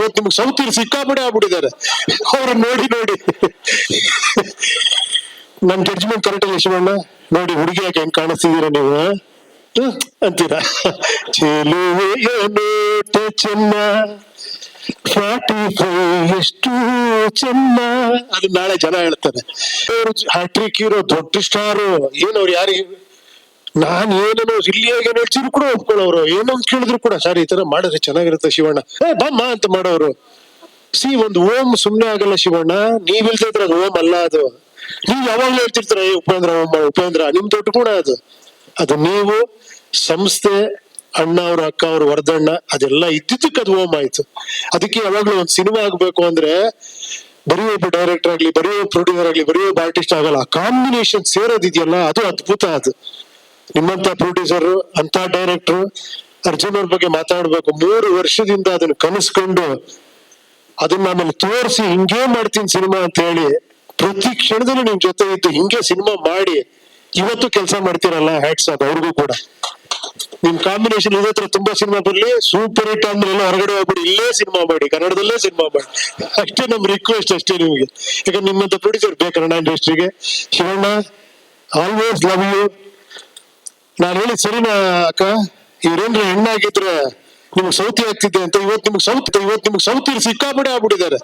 ಇವತ್ತು ನಿಮ್ಗೆ ಸೌತಿಲ್ ಸಿಕ್ಕಾಪಡೆ ಆಗ್ಬಿಟ್ಟಿದ್ದಾರೆ ಅವ್ರು ನೋಡಿ ನೋಡಿ. ನನ್ ಜಡ್ಜ್ಮೆಂಟ್ ಕರೆಕ್ಟ್ ಅಲ್ಲ ಶಿವಣ್ಣ? ನೋಡಿ ಹುಡುಗಿ ಯಾಕೆ ಹೆಂಗ್ ಕಾಣಿಸ್ತಿದೀರ ನೀವು ಅಂತೀರಾ? ಚೆಲುವೆಯ ನೋಟ ಚೆನ್ನ 45 ಎಷ್ಟು ಚೆನ್ನ, ಅದು ನಾಳೆ ಜನ ಹೇಳ್ತಾರೆ. ಹ್ಯಾಟ್ರಿಕ್ ಹೀರೋ, ದೊಡ್ಡ ಸ್ಟಾರು, ಏನವ್ರು ಯಾರಿಗೆ ನಾನ್ ಏನೋ ಇಲ್ಲಿಯಾಗ ಹೇಳ್ತಿದ್ರು ಕೂಡ ಒಪ್ಕೊಳ್ಳೋರು, ಏನೋ ಅಂತ ಕೇಳಿದ್ರು ಕೂಡ ಸರ್ ಈ ತರ ಮಾಡಿದ್ರೆ ಚೆನ್ನಾಗಿರುತ್ತೆ ಶಿವಣ್ಣ, ಬಮ್ಮ ಅಂತ ಮಾಡೋರು. ಒಂದು ಓಂ ಸುಮ್ನೆ ಆಗಲ್ಲ ಶಿವಣ್ಣ, ನೀವ್ ಹೇಳ್ತಿದ್ರ ಅದು ಓಂ ಅಲ್ಲ, ಅದು ನೀವ್ ಯಾವಾಗ್ಲೂ ಹೇಳ್ತಿರ್ತೀರ ಉಪೇಂದ್ರ ಓಂ ಉಪೇಂದ್ರ, ನಿಮ್ ದೊಡ್ಡ ಗುಣ ಅದು ನೀವು ಸಂಸ್ಥೆ ಅಣ್ಣ ಅವ್ರ ಅಕ್ಕ ಅವ್ರ ವರದಣ್ಣ ಅದೆಲ್ಲ ಇದ್ದಿದ್ದಕ್ಕೆ ಅದು ಓಂ ಆಯ್ತು. ಅದಕ್ಕೆ ಯಾವಾಗ್ಲೂ ಒಂದ್ ಸಿನಿಮಾ ಆಗ್ಬೇಕು ಅಂದ್ರೆ ಬರೀ ಒಬ್ಬ ಡೈರೆಕ್ಟರ್ ಆಗ್ಲಿ, ಬರೀ ಒಬ್ಬ ಪ್ರೊಡ್ಯೂಸರ್ ಆಗ್ಲಿ, ಬರೀ ಒಬ್ಬ ಆರ್ಟಿಸ್ಟ್ ಆಗಲ್ಲ, ಕಾಂಬಿನೇಷನ್ ಸೇರೋದಿದೆಯಲ್ಲ ಅದು ಅದ್ಭುತ. ಅದು ನಿಮ್ಮಂತ ಪ್ರೊಡ್ಯೂಸರ್ ಅಂತ ಡೈರೆಕ್ಟರ್ ಅರ್ಜುನ್ ಅವ್ರ ಬಗ್ಗೆ ಮಾತಾಡ್ಬೇಕು. 3 ವರ್ಷದಿಂದ ಅದನ್ನ ಕನಸ್ಕೊಂಡು ಅದನ್ನ ಆಮೇಲೆ ತೋರಿಸಿ ಹಿಂಗೇ ಮಾಡ್ತೀನಿ ಸಿನಿಮಾ ಅಂತ ಹೇಳಿ ಪ್ರತಿ ಕ್ಷಣದಲ್ಲೂ ನಿಮ್ ಜೊತೆ ಇದ್ದು ಹಿಂಗೆ ಸಿನಿಮಾ ಮಾಡಿ ಇವತ್ತು ಕೆಲಸ ಮಾಡ್ತೀರಲ್ಲ, ಹ್ಯಾಟ್ಸ್ ಆಫ್ ಅವ್ರಿಗೂ ಕೂಡ. ನಿಮ್ ಕಾಂಬಿನೇಷನ್ ಇದೇ ತರ ತುಂಬಾ ಸಿನಿಮಾ ಬರ್ಲಿ, ಸೂಪರ್ ಹಿಟ್ ಅಂದ್ರೆ ಎಲ್ಲ ಹೊರಗಡೆ ಹೋಗ್ಬಿಡಿ, ಇಲ್ಲೇ ಸಿನಿಮಾ ಮಾಡಿ, ಕನ್ನಡದಲ್ಲೇ ಸಿನಿಮಾ ಮಾಡಿ, ಅಷ್ಟೇ ನಮ್ ರಿಕ್ವೆಸ್ಟ್ ಅಷ್ಟೇ ನಿಮ್ಗೆ. ಯಾಕಂದ್ರೆ ನಿಮ್ಮಂತ ಪ್ರೊಡ್ಯೂಸರ್ ಬೇಕು ಕನ್ನಡ ಇಂಡಸ್ಟ್ರಿಗೆ. Shivanna, always love you. ನಾನು ಹೇಳಿದ್ ಸರಿನಾ ಅಕ್ಕ? ಇವ್ರೇನ್ರ ಹೆಣ್ಣಾಗಿದ್ರೆ ನಿಮ್ಗೆ ಸೌತಿ ಆಗ್ತಿದ್ದೆ ಅಂತ, ಇವತ್ತು ನಿಮ್ಗೆ ಸೌತಿಲ್ ಸಿಕ್ಕಾಪಡೆ ಆಗ್ಬಿಟ್ಟಿದ್ದಾರೆ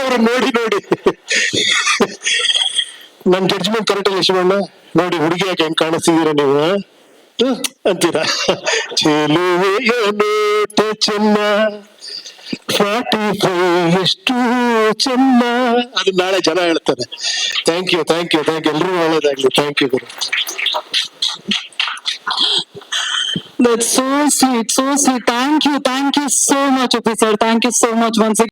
ಅವ್ರು ನೋಡಿ ನೋಡಿ. ನನ್ ಜಡ್ಜ್ಮೆಂಟ್ ಕರೆಕ್ಟ್ ಅಲ್ಲ ಶಿವಣ್ಣ? ನೋಡಿ ಹುಡುಗಿ ಯಾಕೆ ಹೆಂಗ್ ಕಾಣಿಸ್ತಿದೀರ ನೀವು ಅಂತೀರಾ? ಚೆಲುವೆಯ ನೋಟ ಚೆನ್ನ 45 ಎಷ್ಟು ಚೆನ್ನ, ಅದು ನಾಳೆ ಜನ ಹೇಳ್ತಾರೆ. ಥ್ಯಾಂಕ್ ಯು ಎಲ್ರಿಗೂ ಒಳ್ಳೇದಾಗ್ಲಿ. ಥ್ಯಾಂಕ್ ಯು ಗುರು. That's so sweet, so sweet. Thank you so much, Upi sir. Thank you so much once again.